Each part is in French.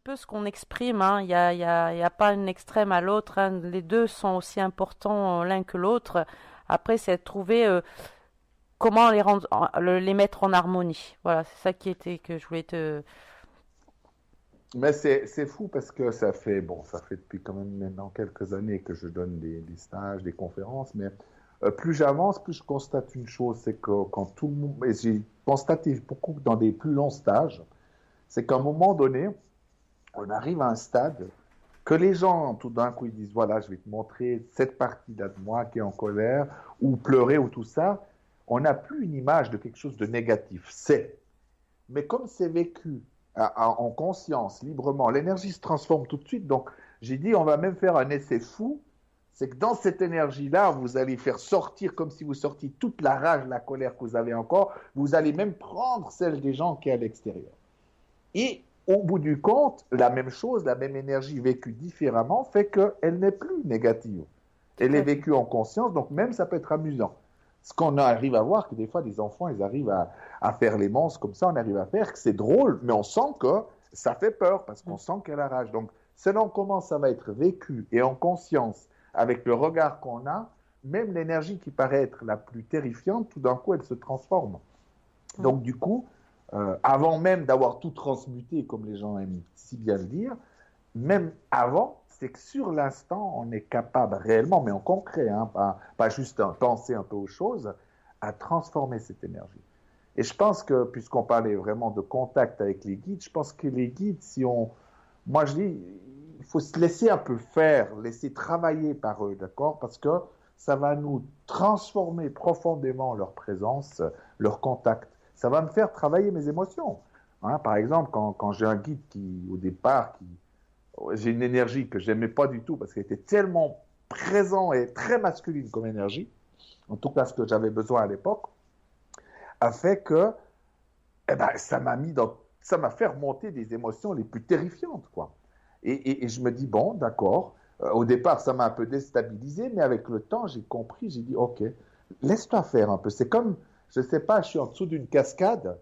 petit peu ce qu'on exprime, hein. Il y a pas un extrême à l'autre, hein. Les deux sont aussi importants l'un que l'autre. Après, c'est de trouver comment les mettre en harmonie. Voilà, c'est ça qui était que je voulais te. Mais c'est fou parce que ça fait depuis quand même maintenant quelques années que je donne des stages, des conférences, mais plus j'avance, plus je constate une chose, c'est que quand tout le monde, et j'ai constaté beaucoup dans des plus longs stages, c'est qu'à un moment donné, on arrive à un stade que les gens, tout d'un coup, ils disent, voilà, je vais te montrer cette partie-là de moi qui est en colère, ou pleurer, ou tout ça. On n'a plus une image de quelque chose de négatif. Mais comme c'est vécu en conscience, librement, l'énergie se transforme tout de suite. Donc, j'ai dit, on va même faire un essai fou. C'est que dans cette énergie-là, vous allez faire sortir, comme si vous sortiez toute la rage, la colère que vous avez encore. Vous allez même prendre celle des gens qui est à l'extérieur. Et au bout du compte, la même chose, la même énergie vécue différemment fait qu'elle n'est plus négative. Tout Elle est à fait. vécue en conscience, donc même ça peut être amusant. Ce qu'on arrive à voir, que des fois, des enfants, ils arrivent à faire les monstres comme ça, on arrive à faire que c'est drôle, mais on sent que ça fait peur parce qu'on sent qu'elle a rage. Donc, selon comment ça va être vécu et en conscience, avec le regard qu'on a, même l'énergie qui paraît être la plus terrifiante, tout d'un coup, elle se transforme. Mm. Donc, du coup, avant même d'avoir tout transmuté, comme les gens aiment si bien le dire, même avant, c'est que sur l'instant, on est capable réellement, mais en concret, hein, pas juste penser un peu aux choses, à transformer cette énergie. Et je pense que, puisqu'on parlait vraiment de contact avec les guides, je pense que les guides, si on. Moi, je dis, il faut se laisser un peu faire, laisser travailler par eux, d'accord? Parce que ça va nous transformer profondément leur présence, leur contact. Ça va me faire travailler mes émotions. Hein, par exemple, quand j'ai un guide qui, au départ, j'ai une énergie que j'aimais pas du tout parce qu'elle était tellement présent et très masculine comme énergie, en tout cas ce que j'avais besoin à l'époque, a fait que eh ben, ça m'a fait remonter des émotions les plus terrifiantes, quoi. Et je me dis, bon, d'accord. Au départ, ça m'a un peu déstabilisé, mais avec le temps, j'ai compris, j'ai dit, ok, laisse-toi faire un peu. C'est comme, je sais pas, je suis en dessous d'une cascade,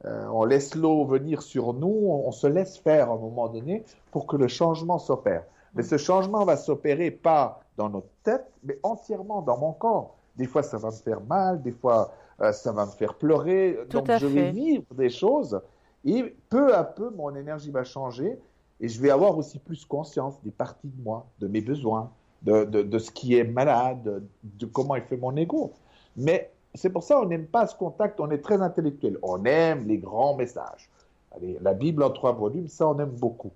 on laisse l'eau venir sur nous, on se laisse faire à un moment donné pour que le changement s'opère. Mais Mm. ce changement va s'opérer pas dans notre tête, mais entièrement dans mon corps. Des fois, ça va me faire mal, des fois, ça va me faire pleurer. Tout Donc, à je vais fait. vivre des choses et peu à peu, mon énergie va changer et je vais avoir aussi plus conscience des parties de moi, de mes besoins, de ce qui est malade, de comment il fait mon ego. Mais c'est pour ça qu'on n'aime pas ce contact, on est très intellectuel. On aime les grands messages. Allez, la Bible en 3 volumes, ça on aime beaucoup.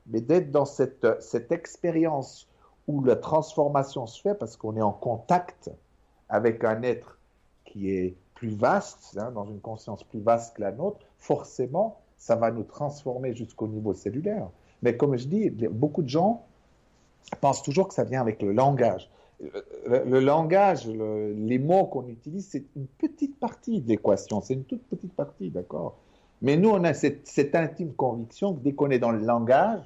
Mais d'être dans cette expérience où la transformation se fait parce qu'on est en contact avec un être qui est plus vaste, hein, dans une conscience plus vaste que la nôtre, forcément, ça va nous transformer jusqu'au niveau cellulaire. Mais comme je dis, beaucoup de gens pensent toujours que ça vient avec le langage. Le langage, les mots qu'on utilise, c'est une petite partie de l'équation, c'est une toute petite partie, d'accord? Mais nous, on a cette intime conviction que dès qu'on est dans le langage,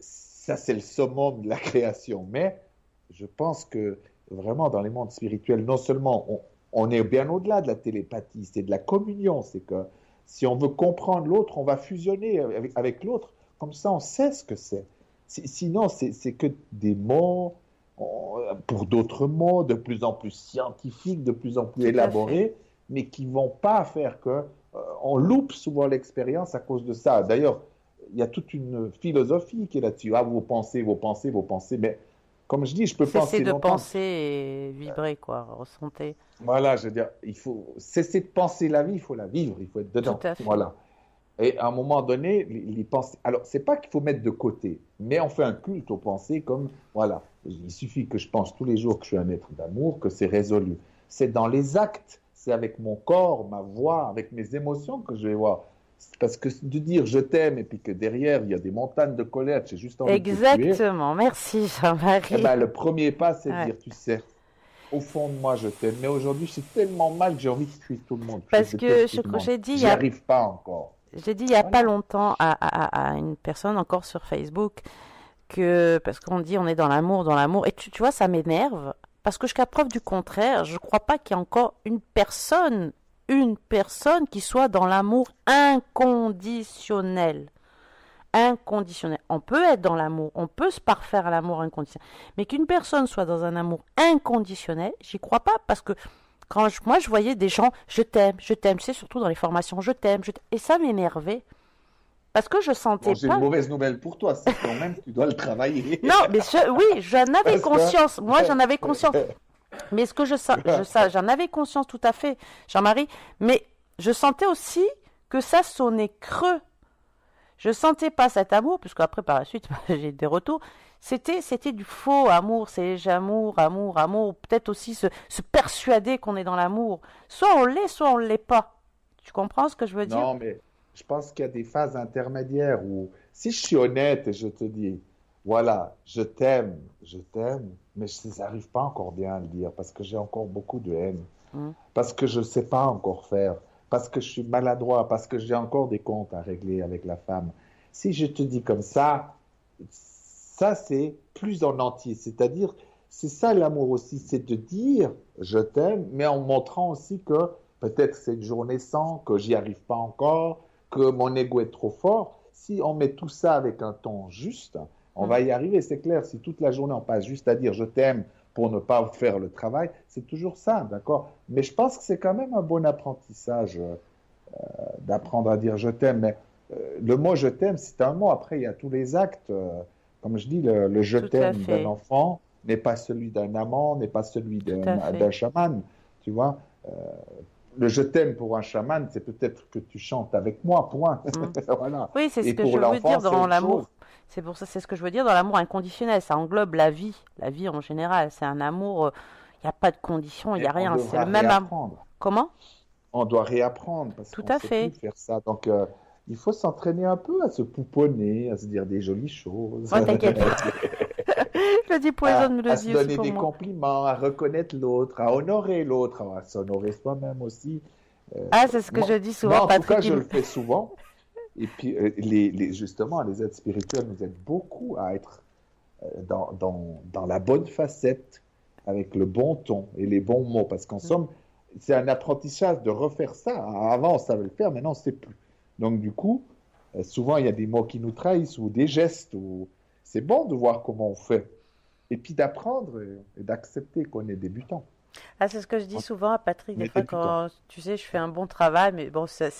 ça c'est le summum de la création. Mais je pense que vraiment dans les mondes spirituels, non seulement on est bien au-delà de la télépathie, c'est de la communion, c'est que si on veut comprendre l'autre, on va fusionner avec l'autre, comme ça on sait ce que c'est. Sinon, c'est que des mots, pour d'autres mots, de plus en plus scientifiques, de plus en plus Tout à fait. élaborés, mais qui ne vont pas faire que on loupe souvent l'expérience à cause de ça. D'ailleurs, il y a toute une philosophie qui est là-dessus. Ah, vos pensées, vos pensées, vos pensées. Mais comme je dis, je peux Cesser penser de longtemps. penser et vibrer, quoi. Ressentir. Voilà, je veux dire, il faut cesser de penser la vie, il faut la vivre, il faut être Tout dedans. à fait. Voilà. Et à un moment donné, les pensées. Alors, c'est pas qu'il faut mettre de côté, mais on fait un culte aux pensées comme, voilà, il suffit que je pense tous les jours que je suis un être d'amour, que c'est résolu. C'est dans les actes, c'est avec mon corps, ma voix, avec mes émotions que je vais voir. Parce que de dire je t'aime et puis que derrière il y a des montagnes de colère, j'ai juste envie de te tuer, Exactement. Merci, eh Jean-Marie. ben, le premier pas, c'est de Ouais. dire, tu sais, au fond de moi, je t'aime. Mais aujourd'hui, c'est tellement mal que j'ai envie de tuer tout le monde. Je Parce que déteste tout le monde. j'ai dit, J'y arrive pas encore. j'ai dit il y a pas Voilà. longtemps à une personne encore sur Facebook que, parce qu'on dit on est dans l'amour, et tu vois, ça m'énerve, parce que jusqu'à preuve du contraire, je crois pas qu'il y ait encore une personne qui soit dans l'amour inconditionnel. inconditionnel. On peut être dans l'amour, on peut se parfaire à l'amour inconditionnel. Mais qu'une personne soit dans un amour inconditionnel, j'y crois pas parce que moi je voyais des gens, je t'aime, tu sais, surtout dans les formations, je t'aime. Et ça m'énervait parce que je Bon, sentais j'ai une pas. mauvaise nouvelle pour toi, c'est quand même que tu dois le travailler. Non, mais oui, j'en avais Parce conscience. Moi, j'en avais conscience. que... Mais ce que j'en avais conscience tout à fait, Jean-Marie. Mais je sentais aussi que ça sonnait creux. Je sentais pas cet amour, puisque après par la suite j'ai des retours. C'était du faux amour, c'est amour. Peut-être aussi se persuader qu'on est dans l'amour. Soit on l'est, soit on l'est pas. Tu comprends ce que je veux dire? Non, mais je pense qu'il y a des phases intermédiaires où, si je suis honnête et je te dis, voilà, je t'aime, mais je n'arrive pas encore bien à le dire parce que j'ai encore beaucoup de haine, Hmm. parce que je ne sais pas encore faire, parce que je suis maladroit, parce que j'ai encore des comptes à régler avec la femme. Si je te dis comme ça c'est plus en entier, c'est-à-dire, c'est ça l'amour aussi, c'est de dire je t'aime, mais en montrant aussi que peut-être c'est une journée sans, que j'y arrive pas encore, que mon ego est trop fort. Si on met tout ça avec un ton juste, on Hmm. va y arriver, c'est clair. Si toute la journée on passe juste à dire je t'aime pour ne pas faire le travail, c'est toujours ça, d'accord? Mais je pense que c'est quand même un bon apprentissage d'apprendre à dire je t'aime. Mais le mot je t'aime, c'est un mot. Après, il y a tous les actes. Comme je dis, le je Tout à t'aime d'un fait, enfant n'est pas celui d'un amant, n'est pas celui tout à d'un fait. chaman. Tu vois? Le je t'aime pour un chaman, c'est peut-être que tu chantes avec moi, point. Hmm. Voilà. Oui, c'est ce Et que pour je veux l'enfant, dire c'est dans autre chose. l'amour. C'est pour ça, c'est ce que je veux dire dans l'amour inconditionnel. Ça englobe la vie en général. C'est un amour. Il n'y a pas de conditions, il n'y Et a on rien. C'est devra le même amour. réapprendre. Comment? On doit réapprendre parce Tout qu'on ne à sait plus fait. faire ça. Donc, il faut s'entraîner un peu à se pouponner, à se dire des jolies choses, Moi, t'inquiète pas. Le dit Poison me le à se dit aussi donner pour des moi. compliments, à reconnaître l'autre, à honorer l'autre, à s'honorer soi-même aussi. Ah, c'est ce que je Moi, dis moi, souvent, en tout cas, Patrick. je le fais souvent. Et puis, justement, les aides spirituelles nous aident beaucoup à être dans la bonne facette, avec le bon ton et les bons mots. Parce qu'en somme, c'est un apprentissage de refaire ça. Avant, on savait le faire, maintenant, on ne sait plus. Donc, du coup, souvent, il y a des mots qui nous trahissent ou des gestes. C'est bon de voir comment on fait. Et puis d'apprendre et d'accepter qu'on est débutant. Ah, c'est ce que je dis souvent à Patrick, On des est fois, débutant. quand, tu sais, je fais un bon travail, mais bon, c'est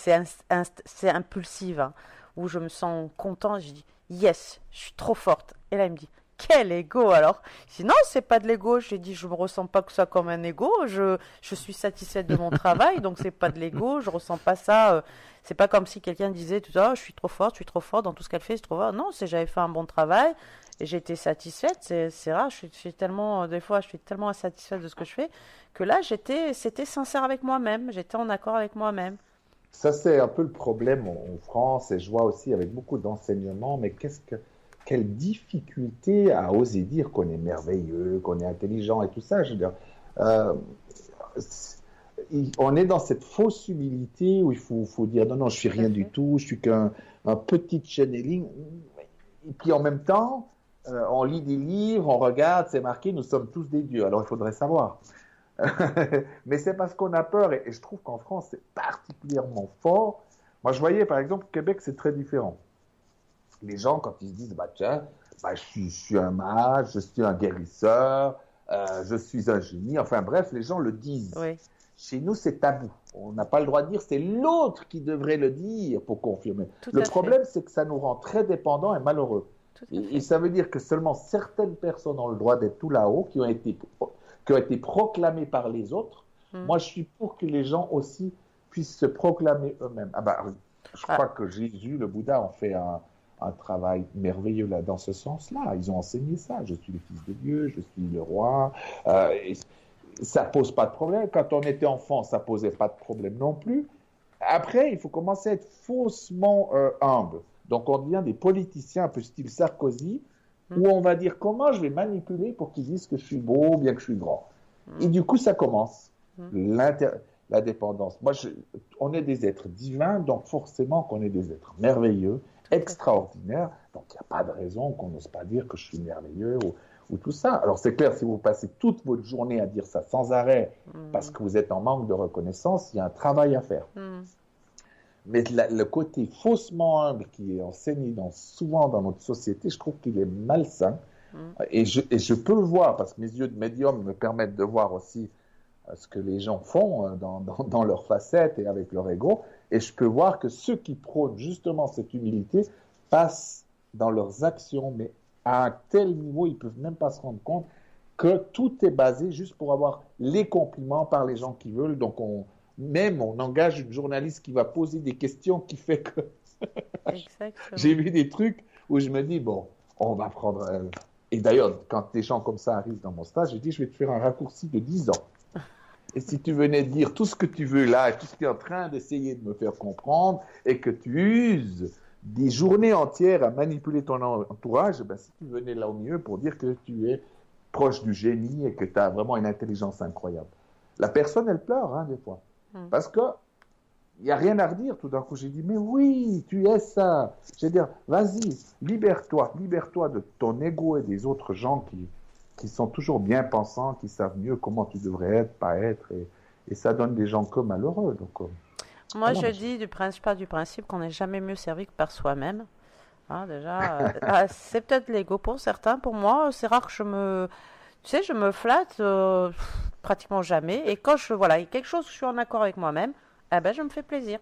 impulsif, hein, où je me sens content, je dis, yes, je suis trop forte. Et là, il me dit, quel ego alors? Je dis, non, c'est pas de l'ego. J'ai dit, je me ressens pas que ça comme un ego. Je suis satisfaite de mon travail, donc c'est pas de l'ego. Je ressens pas ça. C'est pas comme si quelqu'un disait, tout ça, je suis trop forte dans tout ce qu'elle fait, je suis trop forte. Non, c'est j'avais fait un bon travail et j'étais satisfaite. C'est rare. Je suis tellement, des fois, je suis tellement insatisfaite de ce que je fais que là, c'était sincère avec moi-même. J'étais en accord avec moi-même. Ça, c'est un peu le problème en France, et je vois aussi avec beaucoup d'enseignements, mais quelle difficulté à oser dire qu'on est merveilleux, qu'on est intelligent et tout ça. Je veux dire, euh, on est dans cette fausse humilité où il faut dire non, non, je suis Tout à rien du fait. tout, je suis qu'un petit channeling. Et puis en même temps, on lit des livres, on regarde, c'est marqué, nous sommes tous des dieux. Alors il faudrait savoir. Mais c'est parce qu'on a peur, et je trouve qu'en France, c'est particulièrement fort. Moi, je voyais, par exemple, au Québec, c'est très différent. Les gens, quand ils se disent, bah tiens, bah, je suis un mage, je suis un guérisseur, je suis un génie, enfin bref, les gens le disent. Oui, Chez nous, c'est tabou. On n'a pas le droit de dire, c'est l'autre qui devrait le dire pour confirmer. tout Le à fait. problème, c'est que ça nous rend très dépendants et malheureux. Tout à Et fait. ça veut dire que seulement certaines personnes ont le droit d'être tout là-haut, qui ont été proclamées par les autres. Hmm. Moi, je suis pour que les gens aussi puissent se proclamer eux-mêmes. Ah bah, je Ah, crois que Jésus, le Bouddha, ont fait un travail merveilleux là, dans ce sens-là. Ils ont enseigné ça. Je suis le Fils de Dieu, je suis le roi. Et ça pose pas de problème. Quand on était enfant, ça posait pas de problème non plus. Après, il faut commencer à être faussement humble. Donc, on devient des politiciens un peu style Sarkozy, hmm, où on va dire comment je vais manipuler pour qu'ils disent que je suis beau, bien que je suis grand. Et hmm, du coup, ça commence. hmm. La dépendance. On est des êtres divins, donc forcément qu'on est des êtres merveilleux, Tout à fait. extraordinaires. Donc, il n'y a pas de raison qu'on n'ose pas dire que je suis merveilleux ou tout ça. Alors, c'est clair, si vous passez toute votre journée à dire ça sans arrêt parce Hmm, que vous êtes en manque de reconnaissance, il y a un travail à faire. hmm. Mais le côté faussement humble qui est enseigné souvent dans notre société, je trouve qu'il est malsain. Mm. Et je peux le voir, parce que mes yeux de médium me permettent de voir aussi ce que les gens font dans leurs facettes et avec leur ego. Et je peux voir que ceux qui prônent justement cette humilité passent dans leurs actions, mais à un tel niveau, ils ne peuvent même pas se rendre compte que tout est basé juste pour avoir les compliments par les gens qui veulent. Donc, on engage une journaliste qui va poser des questions qui fait que j'ai vu des trucs où je me dis, bon, on va prendre... Et d'ailleurs, quand des gens comme ça arrivent dans mon stage, je dis, je vais te faire un raccourci de 10 ans. Et si tu venais dire tout ce que tu veux là, et tout ce que tu es en train d'essayer de me faire comprendre, et que tu uses des journées entières à manipuler ton entourage, ben, si tu venais là au milieu pour dire que tu es proche du génie et que tu as vraiment une intelligence incroyable. La personne, elle pleure, hein, des fois. Parce que il n'y a rien à redire. Tout d'un coup, j'ai dit, mais oui, tu es ça. Je veux dire, vas-y, libère-toi de ton ego et des autres gens qui sont toujours bien pensants, qui savent mieux comment tu devrais être, pas être, et ça donne des gens que malheureux. Donc, moi, je dis du principe qu'on n'est jamais mieux servi que par soi-même. Hein, déjà, c'est peut-être l'ego pour certains. Pour moi, c'est rare que je me flatte pratiquement jamais. Et quand il y a quelque chose où je suis en accord avec moi-même, eh ben, je me fais plaisir.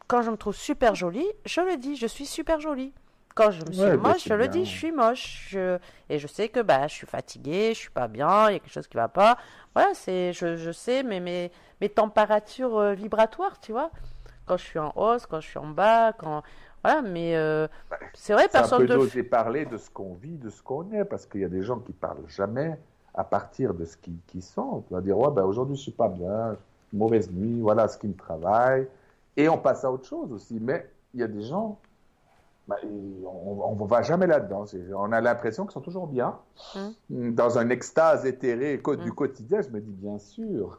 Quand je me trouve super jolie, je le dis, je suis super jolie. Quand je me suis moche, je le dis, je suis moche. Et je sais que je suis fatiguée, je suis pas bien, il y a quelque chose qui va pas. Voilà, je sais mes températures vibratoires, tu vois. Quand je suis en hausse, quand je suis en bas, voilà, mais c'est vrai, personne ne peut d'oser parler de ce qu'on vit, de ce qu'on est, parce qu'il y a des gens qui parlent jamais à partir de ce qu'ils sont. Tu vas dire, ouais, aujourd'hui je suis pas bien, mauvaise nuit, voilà ce qui me travaille. Et on passe à autre chose aussi. Mais il y a des gens, on ne va jamais là-dedans. On a l'impression qu'ils sont toujours bien. Dans un extase éthérée du quotidien, je me dis, bien sûr.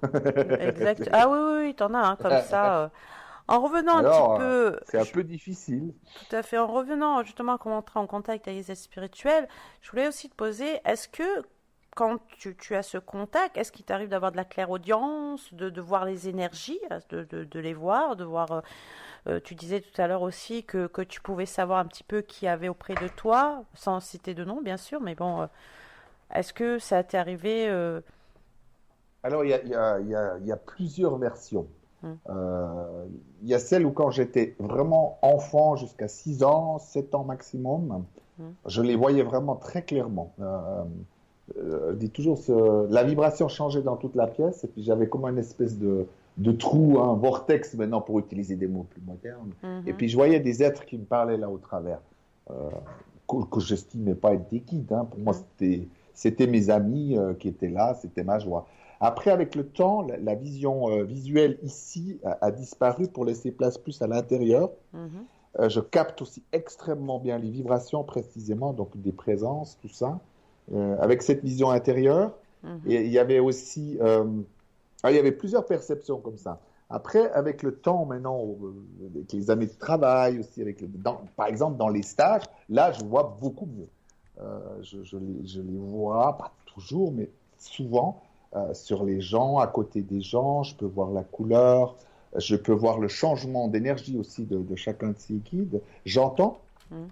Exact. Ah oui, t'en as comme ça. En revenant Alors, un petit peu... c'est un peu difficile. Tout à fait. En revenant justement à comment entrer en contact avec les êtres spirituels, je voulais aussi te poser, est-ce que quand tu as ce contact, est-ce qu'il t'arrive d'avoir de la clairaudience, de voir les énergies, de les voir, de voir... tu disais tout à l'heure aussi que tu pouvais savoir un petit peu qui avait auprès de toi, sans citer de nom bien sûr, mais bon, est-ce que ça t'est arrivé Alors, il y a plusieurs versions. Il y a celle où quand j'étais vraiment enfant, jusqu'à 6 ans, 7 ans maximum, je les voyais vraiment très clairement. Je dis toujours, la vibration changeait dans toute la pièce, et puis j'avais comme une espèce de trou, un vortex maintenant pour utiliser des mots plus modernes. Et puis je voyais des êtres qui me parlaient là au travers, que j'estimais pas être des guides. Hein. Pour moi, c'était mes amis qui étaient là, c'était ma joie. Après, avec le temps, la vision visuelle ici a disparu pour laisser place plus à l'intérieur. Je capte aussi extrêmement bien les vibrations précisément, donc des présences, tout ça, avec cette vision intérieure. Et il y avait aussi... il y avait plusieurs perceptions comme ça. Après, avec le temps, maintenant, avec les années de travail aussi, par exemple dans les stages, là, je vois beaucoup mieux. Je les vois, pas toujours, mais souvent, sur les gens, à côté des gens, je peux voir la couleur, je peux voir le changement d'énergie aussi de chacun de ces guides. J'entends,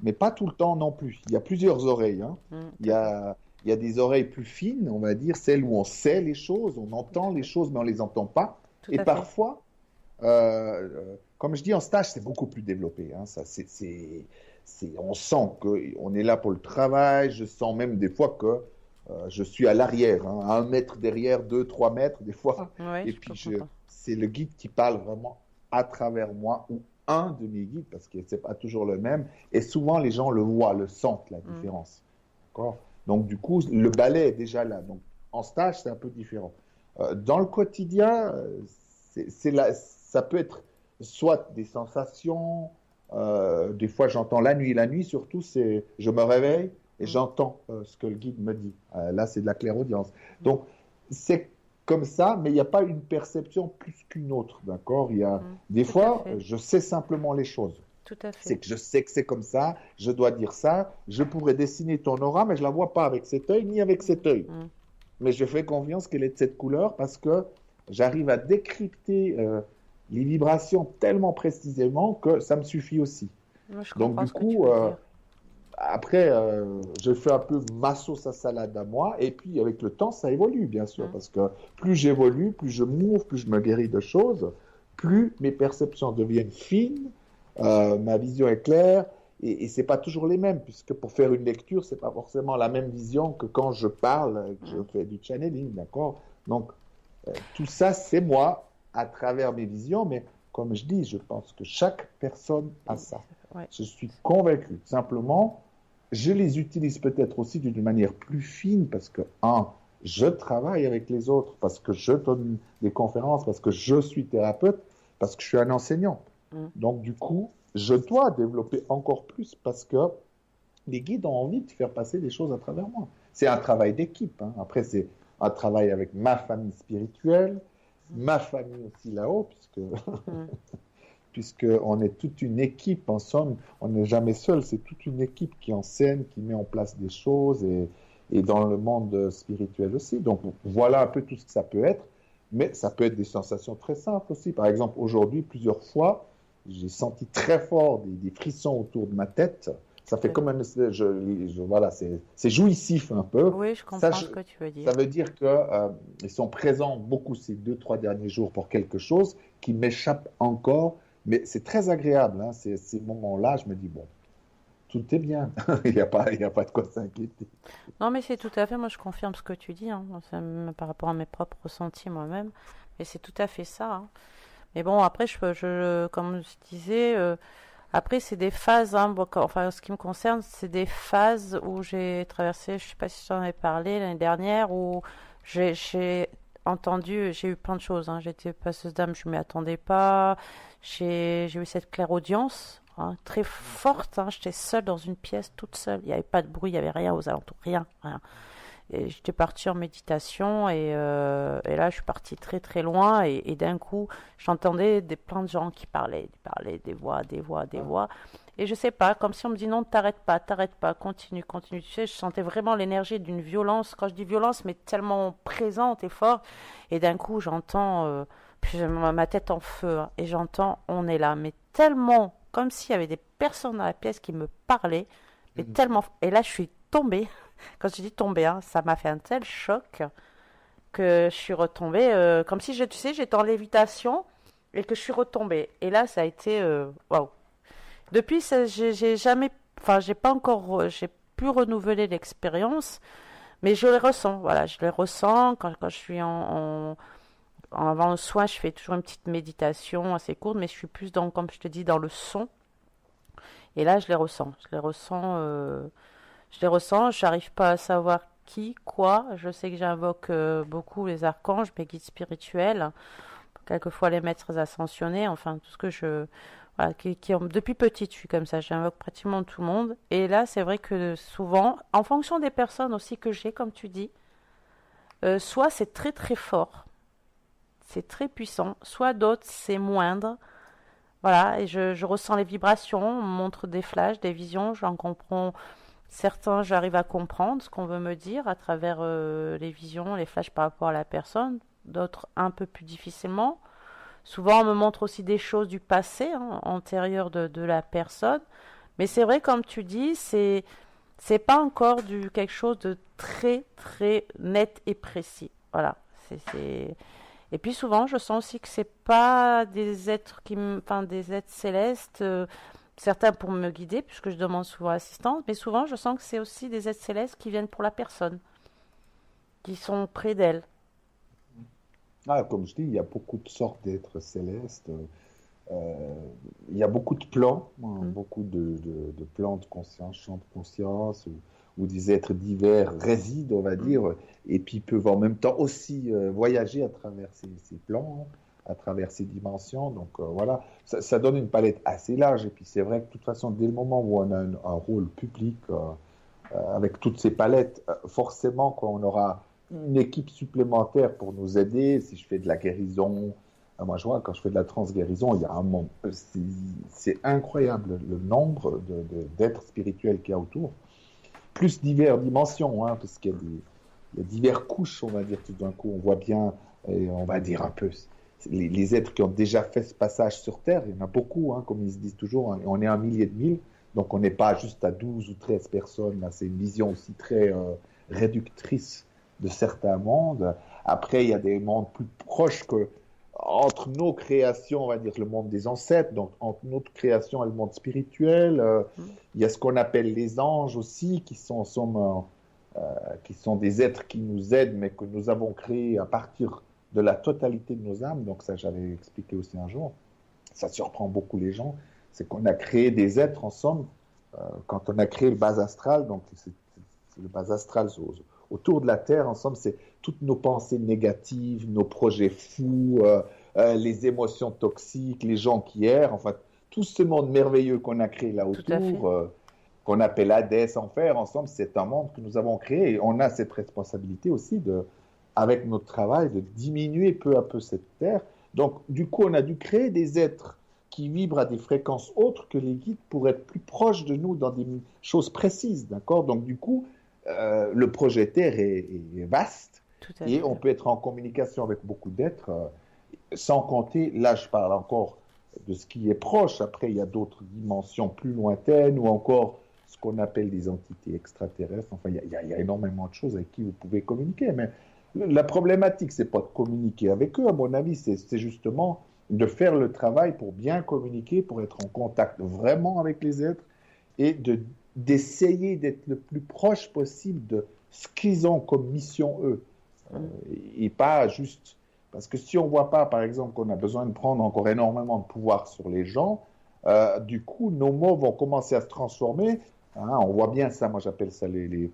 mais pas tout le temps non plus. Il y a plusieurs oreilles. Hein. Il y a des oreilles plus fines, on va dire, celles où on sait les choses, on entend les choses, mais on ne les entend pas. Et parfois, comme je dis, en stage, c'est beaucoup plus développé. Hein. Ça, on sent qu'on est là pour le travail. Je sens même des fois que je suis à l'arrière, hein, à 1 mètre derrière, 2, 3 mètres des fois. Ouais, et puis, c'est le guide qui parle vraiment à travers moi, ou un de mes guides, parce que ce n'est pas toujours le même. Et souvent, les gens le voient, le sentent, la différence. D'accord ? Donc, du coup, le balai est déjà là. Donc, en stage, c'est un peu différent. Dans le quotidien, ça peut être soit des sensations. Des fois, j'entends la nuit surtout, je me réveille et j'entends ce que le guide me dit. Là, c'est de la clairaudience. Donc, c'est comme ça, mais il n'y a pas une perception plus qu'une autre, d'accord ? Il y a des fois, je sais simplement les choses. Tout à fait. C'est que je sais que c'est comme ça, je dois dire ça, je pourrais dessiner ton aura, mais je ne la vois pas avec cet œil ni avec cet œil. Mais je fais confiance qu'elle est de cette couleur parce que j'arrive à décrypter les vibrations tellement précisément que ça me suffit aussi. Moi, je Donc comprends du ce que tu coup, veux dire. après, je fais un peu ma sauce à salade à moi, et puis avec le temps, ça évolue, bien sûr, Mm. parce que plus j'évolue, plus je m'ouvre, plus je me guéris de choses, plus mes perceptions deviennent fines, ma vision est claire, et c'est pas toujours les mêmes, puisque pour faire une lecture, c'est pas forcément la même vision que quand je parle, que je Mm. fais du channeling, d'accord? Donc, tout ça, c'est moi, à travers mes visions, mais comme je dis, je pense que chaque personne a ça. Ouais. Je suis convaincu. Simplement, je les utilise peut-être aussi d'une manière plus fine parce que, je travaille avec les autres, parce que je donne des conférences, parce que je suis thérapeute, parce que je suis un enseignant. Mm. Donc, du coup, je dois développer encore plus parce que les guides ont envie de faire passer des choses à travers moi. C'est un travail d'équipe. Hein. Après, c'est un travail avec ma famille spirituelle, ma famille aussi là-haut, Mm. puisqu'on est toute une équipe, en somme, on n'est jamais seul, c'est toute une équipe qui enseigne, qui met en place des choses, et dans le monde spirituel aussi. Donc voilà un peu tout ce que ça peut être, mais ça peut être des sensations très simples aussi. Par exemple, aujourd'hui, plusieurs fois, j'ai senti très fort des frissons autour de ma tête. Ça fait Ok. comme un... voilà, c'est jouissif un peu. Oui, je Ça, comprends ce que tu veux ça dire. veut dire qu'ils sont présents beaucoup ces 2, 3 derniers jours pour quelque chose qui m'échappe encore, mais c'est très agréable. Hein, ces moments-là, je me dis, bon, tout est bien, il y a pas de quoi s'inquiéter. Non, mais c'est tout à fait, moi je confirme ce que tu dis, hein. Par rapport à mes propres ressentis moi-même, mais c'est tout à fait ça, hein. Mais bon, après, comme je disais, après c'est des phases, hein, enfin ce qui me concerne, c'est des phases où j'ai traversé, je sais pas si je t'en avais parlé l'année dernière, où j'ai entendu, j'ai eu plein de choses, hein. J'étais passeuse d'âme, je m'y attendais pas, j'ai eu cette clairaudience, hein, très forte, hein. J'étais seule dans une pièce, toute seule, il n'y avait pas de bruit, il n'y avait rien aux alentours, rien, rien. Et j'étais partie en méditation et là je suis partie très très loin et d'un coup j'entendais plein de gens qui parlaient des voix, des voix, des voix. Et je sais pas, comme si on me dit non, t'arrêtes pas, continue, continue. Tu sais, je sentais vraiment l'énergie d'une violence, quand je dis violence, mais tellement présente et forte. Et d'un coup j'entends, puis j'ai ma tête en feu, hein, et j'entends on est là, mais tellement, comme s'il y avait des personnes dans la pièce qui me parlaient, mais tellement. Et là je suis tombée. Quand je dis tomber, hein, ça m'a fait un tel choc que je suis retombée, comme si, tu sais, j'étais en lévitation et que je suis retombée. Et là, ça a été, waouh. Depuis, j'ai jamais, enfin, j'ai pas encore, j'ai pu renouveler l'expérience, mais je les ressens. Voilà, je les ressens quand je suis avant le soin, je fais toujours une petite méditation assez courte, mais je suis plus dans, comme je te dis, dans le son. Et là, je les ressens. Je les ressens, j'arrive pas à savoir qui, quoi. Je sais que j'invoque beaucoup les archanges, mes guides spirituels, quelquefois les maîtres ascensionnés, enfin tout ce que je... Voilà, depuis petite, je suis comme ça, j'invoque pratiquement tout le monde. Et là, c'est vrai que souvent, en fonction des personnes aussi que j'ai, comme tu dis, soit c'est très très fort, c'est très puissant, soit d'autres c'est moindre. Voilà, et je ressens les vibrations, on me montre des flashs, des visions, j'en comprends. Certains, j'arrive à comprendre ce qu'on veut me dire à travers les visions, les flashs par rapport à la personne. D'autres, un peu plus difficilement. Souvent, on me montre aussi des choses du passé, hein, antérieur de la personne. Mais c'est vrai, comme tu dis, c'est pas encore quelque chose de très, très net et précis. Voilà. Et puis souvent, je sens aussi que c'est pas des êtres enfin, des êtres célestes. Certains pour me guider, puisque je demande souvent assistance, mais souvent je sens que c'est aussi des êtres célestes qui viennent pour la personne, qui sont près d'elle. Ah, comme je dis, il y a beaucoup de sortes d'êtres célestes. Il y a beaucoup de plans, hein, Mm. beaucoup de plans de conscience, champs de conscience, où des êtres divers résident, on va Mm. dire, et puis peuvent en même temps aussi voyager à travers ces plans, à travers ces dimensions. Donc voilà, ça donne une palette assez large. Et puis c'est vrai que de toute façon, dès le moment où on a un rôle public avec toutes ces palettes, forcément, quand on aura une équipe supplémentaire pour nous aider, si je fais de la guérison. Moi, je vois, quand je fais de la transguérison, il y a un monde, c'est incroyable le nombre d'êtres spirituels qu'il y a autour, plus diverses dimensions, hein, parce qu'il y a diverses couches, on va dire, tout d'un coup, on voit bien, et on va dire un peu les êtres qui ont déjà fait ce passage sur Terre, il y en a beaucoup, hein, comme ils se disent toujours, hein, on est un millier de mille, donc on n'est pas juste à 12 ou 13 personnes, là, c'est une vision aussi très réductrice de certains mondes. Après, il y a des mondes plus proches que entre nos créations, on va dire le monde des ancêtres, donc entre notre création et le monde spirituel. Il y a ce qu'on appelle les anges aussi, qui sont des êtres qui nous aident, mais que nous avons créés à partir de la totalité de nos âmes. Donc ça, j'avais expliqué aussi un jour. Ça surprend beaucoup les gens. C'est qu'on a créé des êtres, en somme, quand on a créé le bas astral, donc c'est le bas astral autour de la Terre, en somme, c'est toutes nos pensées négatives, nos projets fous, les émotions toxiques, les gens qui errent, enfin, tout ce monde merveilleux qu'on a créé là autour, qu'on appelle Hadès, Enfer, ensemble, c'est un monde que nous avons créé. Et on a cette responsabilité aussi, avec notre travail, de diminuer peu à peu cette Terre. Donc, du coup, on a dû créer des êtres qui vibrent à des fréquences autres que les guides pour être plus proches de nous dans des choses précises, d'accord? Donc, du coup, le projet Terre est vaste et on peut être en communication avec beaucoup d'êtres, sans compter, là je parle encore de ce qui est proche, après il y a d'autres dimensions plus lointaines ou encore ce qu'on appelle des entités extraterrestres, enfin il y a énormément de choses avec qui vous pouvez communiquer, mais la problématique c'est pas de communiquer avec eux, à mon avis, c'est justement de faire le travail pour bien communiquer, pour être en contact vraiment avec les êtres et d'essayer d'être le plus proche possible de ce qu'ils ont comme mission eux, et pas juste... Parce que si on ne voit pas, par exemple, qu'on a besoin de prendre encore énormément de pouvoir sur les gens, du coup, nos mots vont commencer à se transformer. Hein, on voit bien ça, moi j'appelle ça les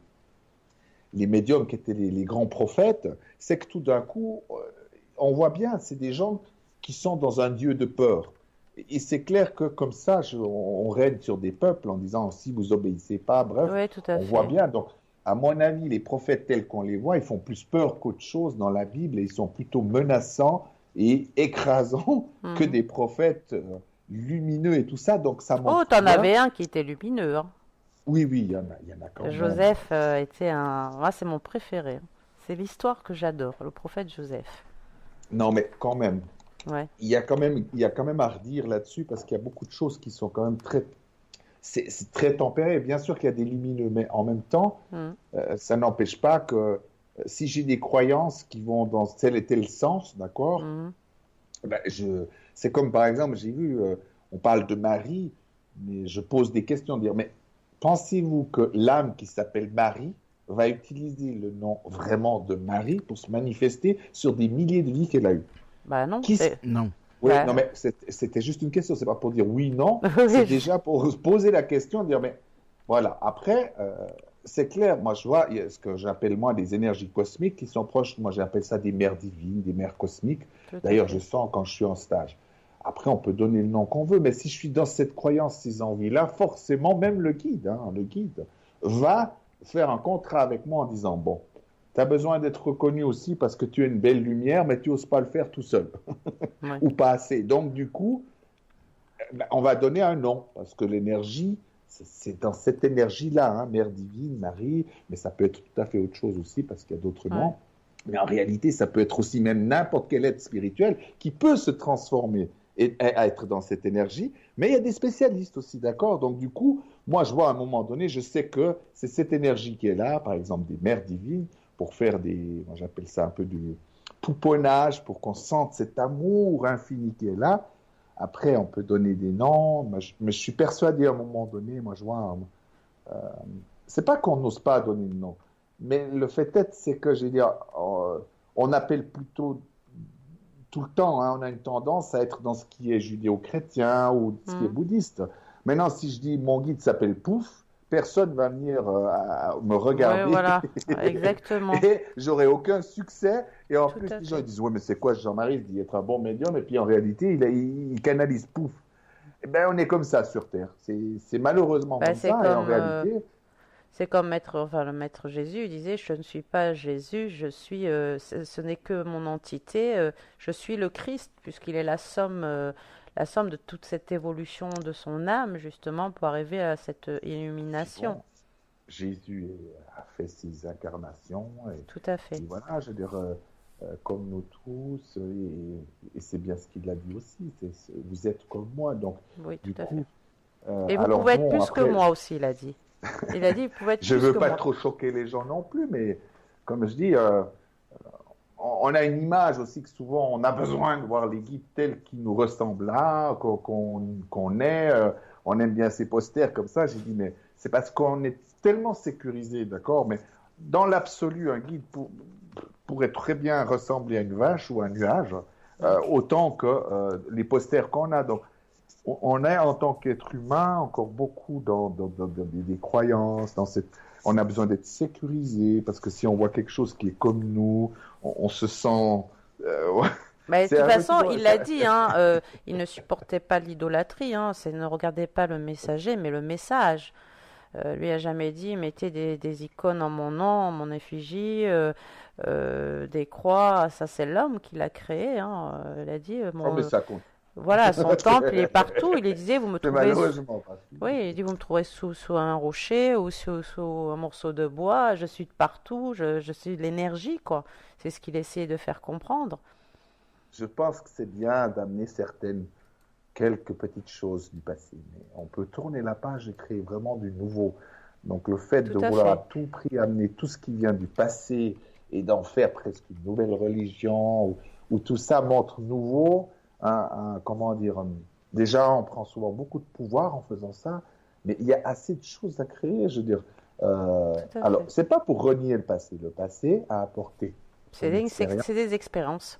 médiums qui étaient les grands prophètes. C'est que tout d'un coup, on voit bien, c'est des gens qui sont dans un Dieu de peur. Et c'est clair que comme ça, on règne sur des peuples en disant si vous obéissez pas, bref, Oui, tout à on fait. voit bien. Donc, à mon avis, les prophètes tels qu'on les voit, ils font plus peur qu'autre chose dans la Bible et ils sont plutôt menaçants et écrasants que des prophètes lumineux et tout ça. Donc, ça Oh, montre t'en bien. avais un qui était lumineux, hein. Oui, il y en a quand même. Joseph était un... Moi, c'est mon préféré, hein. C'est l'histoire que j'adore, le prophète Joseph. Non, mais quand même, Ouais. il y a quand même à redire là-dessus parce qu'il y a beaucoup de choses qui sont quand même c'est très tempéré. Bien sûr qu'il y a des lumineux, mais en même temps, ça n'empêche pas que si j'ai des croyances qui vont dans tel et tel sens, d'accord, ben, c'est comme par exemple, j'ai vu, on parle de Marie, mais je pose des questions, dire, mais pensez-vous que l'âme qui s'appelle Marie va utiliser le nom vraiment de Marie pour se manifester sur des milliers de vies qu'elle a eues? Bah non, Non. Oui, Bah, non, mais c'était juste une question, c'est pas pour dire oui, non, c'est déjà pour se poser la question, dire, mais voilà, après, c'est clair, moi je vois il y a ce que j'appelle moi des énergies cosmiques qui sont proches, moi j'appelle ça des mères divines, des mères cosmiques, tout à d'ailleurs fait. je sens quand je suis en stage. Après, on peut donner le nom qu'on veut, mais si je suis dans cette croyance, ces envies-là, forcément, même le guide va faire un contrat avec moi en disant, bon, tu as besoin d'être reconnu aussi parce que tu es une belle lumière, mais tu n'oses pas le faire tout seul. Ouais. Ou pas assez. Donc, du coup, on va donner un nom, parce que l'énergie, c'est dans cette énergie-là, hein, Mère divine, Marie, mais ça peut être tout à fait autre chose aussi, parce qu'il y a d'autres noms. Mais en réalité, ça peut être aussi même n'importe quel être spirituel qui peut se transformer et être dans cette énergie. Mais il y a des spécialistes aussi, d'accord? Donc, du coup, moi, je vois à un moment donné, je sais que c'est cette énergie qui est là, par exemple des mères divines, pour faire moi j'appelle ça un peu du pouponnage, pour qu'on sente cet amour infini qui est là. Après, on peut donner des noms, mais je suis persuadé à un moment donné, moi je vois, c'est pas qu'on n'ose pas donner de nom, mais le fait est, c'est que, je veux dire, on appelle plutôt tout le temps, hein, on a une tendance à être dans ce qui est judéo-chrétien ou ce qui est bouddhiste. Maintenant, si je dis mon guide s'appelle Pouf, personne va venir me regarder. Ouais, voilà, exactement. Et j'aurai aucun succès. Et en Tout plus, à les gens fait. ils disent, ouais, mais c'est quoi Jean-Marie? Il dit être un bon médium. Et puis en réalité, il canalise Pouf. Eh ben, on est comme ça sur Terre. C'est malheureusement Bah, comme ça. Et en réalité, c'est comme le maître Jésus il disait, je ne suis pas Jésus, ce n'est que mon entité, je suis le Christ, puisqu'il est la somme de toute cette évolution de son âme, justement, pour arriver à cette illumination. bon, Jésus a fait ses incarnations. Tout à fait. Et voilà, je veux dire, comme nous tous, et c'est bien ce qu'il a dit aussi, vous êtes comme moi, donc Oui, du tout à fait. coup, Et vous alors pouvez être bon, plus que après, moi aussi, il a dit. Il a dit, vous pouvez être je plus veux que pas moi. trop choquer les gens non plus, mais comme je dis, on a une image aussi que souvent on a besoin de voir les guides tels qui nous ressemblent là, qu'on est. On aime bien ces posters comme ça. J'ai dit, mais c'est parce qu'on est tellement sécurisé, d'accord? Mais dans l'absolu, un guide pourrait très bien ressembler à une vache ou à un nuage, Mm. autant que les posters qu'on a. Donc, on est en tant qu'être humain encore beaucoup dans des croyances, on a besoin d'être sécurisé parce que si on voit quelque chose qui est comme nous, on se sent. Ouais. Mais de C'est toute un peu, tu façon, vois. il l'a dit, hein, il ne supportait pas l'idolâtrie, hein, ne regardait pas le messager, mais le message. Lui a jamais dit, mettez des icônes en mon nom, en mon effigie, des croix. Ça, c'est l'homme qui l'a créé. Hein. Il a dit, Oh, mais ça compte. voilà, son temple, il est partout. Il disait, vous me C'est trouvez, malheureusement pas. oui, il dit, vous me trouvez sous un rocher ou sous un morceau de bois. Je suis de partout. Je suis de l'énergie, quoi. C'est ce qu'il essayait de faire comprendre. Je pense que c'est bien d'amener quelques petites choses du passé, mais on peut tourner la page et créer vraiment du nouveau. Donc le fait Tout de à vouloir à fait. tout prix amener tout ce qui vient du passé et d'en faire presque une nouvelle religion, où tout ça montre nouveau, comment dire, déjà on prend souvent beaucoup de pouvoir en faisant ça, mais il y a assez de choses à créer, je veux dire. Tout à Alors, fait. c'est pas pour renier le passé a apporté son expérience. C'est des expériences.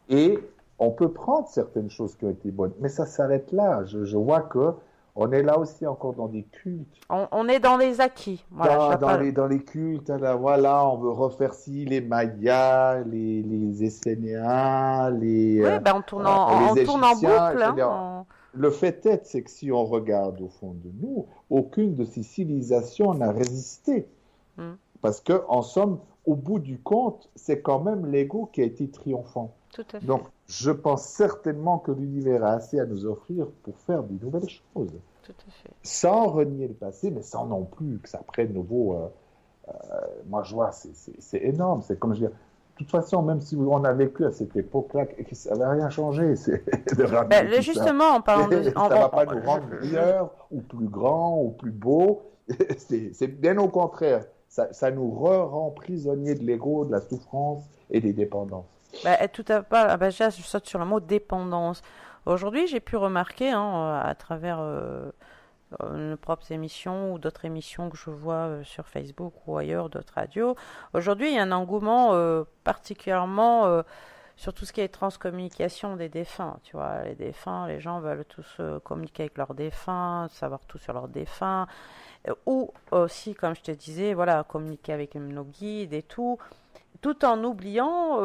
Et on peut prendre certaines choses qui ont été bonnes, mais ça s'arrête là. Je vois que on est là aussi encore dans des cultes. On est dans les acquis. Voilà, je pas. Dans les cultes, là, voilà, on veut refaire ci, les Mayas, les Essénéens, Oui, ben on les tourne en Égyptiens. boucle. Je veux Hein, dire, le fait est, c'est que si on regarde au fond de nous, aucune de ces civilisations n'a résisté. Hmm, Parce que, en somme, au bout du compte, c'est quand même l'ego qui a été triomphant. tout à Donc, fait, je pense certainement que l'univers a assez à nous offrir pour faire de nouvelles choses, tout à fait. sans renier le passé, mais sans non plus que ça prenne nouveau. Moi, je vois, c'est énorme. C'est comme je dis, de toute façon, même si on a vécu à cette époque-là, ça n'avait rien changé, c'est de ramener tout ça. Justement, en parlant de, Ça ne va pas nous rendre meilleurs, ou plus grands, ou plus beaux. C'est bien au contraire. Ça nous rend prisonniers de l'ego, de la souffrance et des dépendances. tout à fait. Déjà, je saute sur le mot dépendance. Aujourd'hui, j'ai pu remarquer, hein, à travers nos propres émissions ou d'autres émissions que je vois sur Facebook ou ailleurs, d'autres radios. Aujourd'hui, il y a un engouement particulièrement sur tout ce qui est transcommunication des défunts. Tu vois, les défunts, les gens veulent tous communiquer avec leurs défunts, savoir tout sur leurs défunts. Ou aussi, comme je te disais, voilà, communiquer avec nos guides et tout en oubliant,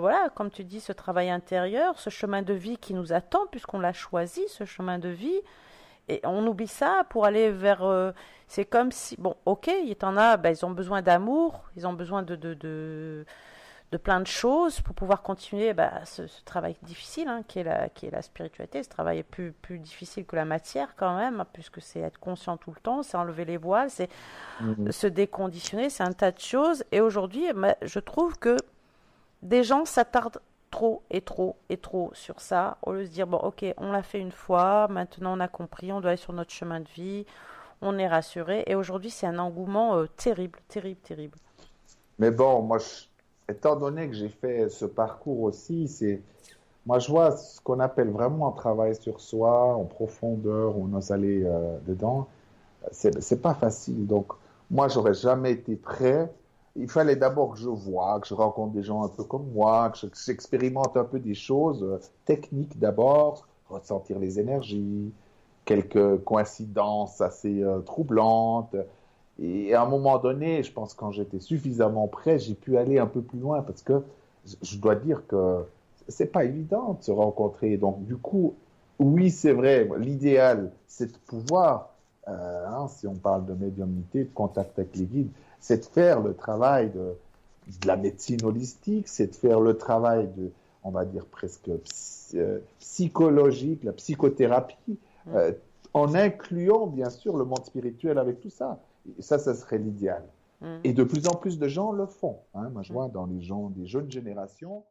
voilà, comme tu dis, ce travail intérieur, ce chemin de vie qui nous attend, puisqu'on l'a choisi, ce chemin de vie. Et on oublie ça pour aller vers. C'est comme si. Bon, ok, il y en a, ben, ils ont besoin d'amour, ils ont besoin de plein de choses pour pouvoir continuer ben, ce travail difficile hein, qui est la spiritualité. Ce travail est plus difficile que la matière quand même, puisque c'est être conscient tout le temps, c'est enlever les voiles, c'est Mhm. se déconditionner, c'est un tas de choses. Et aujourd'hui, ben, je trouve que des gens s'attardent trop et trop et trop sur ça, au lieu de se dire, bon, ok, on l'a fait une fois, maintenant on a compris, on doit aller sur notre chemin de vie, on est rassuré. Et aujourd'hui, c'est un engouement terrible, terrible, terrible. Mais bon, étant donné que j'ai fait ce parcours aussi, moi je vois ce qu'on appelle vraiment un travail sur soi, en profondeur, où on ose aller dedans. C'est pas facile. Donc, moi, j'aurais jamais été prêt. Il fallait d'abord que je vois, que je rencontre des gens un peu comme moi, que j'expérimente un peu des choses techniques d'abord, ressentir les énergies, quelques coïncidences assez troublantes. Et à un moment donné, je pense que quand j'étais suffisamment prêt, j'ai pu aller un peu plus loin parce que je dois dire que c'est pas évident de se rencontrer. Donc, du coup, oui, c'est vrai, l'idéal, c'est de pouvoir si on parle de médiumnité, de contact avec les guides, c'est de faire le travail de la médecine holistique, c'est de faire le travail de, on va dire presque psychologique, la psychothérapie, Mm. en incluant bien sûr le monde spirituel avec tout ça. Et ça serait l'idéal. Mm. Et de plus en plus de gens le font. Hein. Moi, je vois dans les gens des jeunes générations,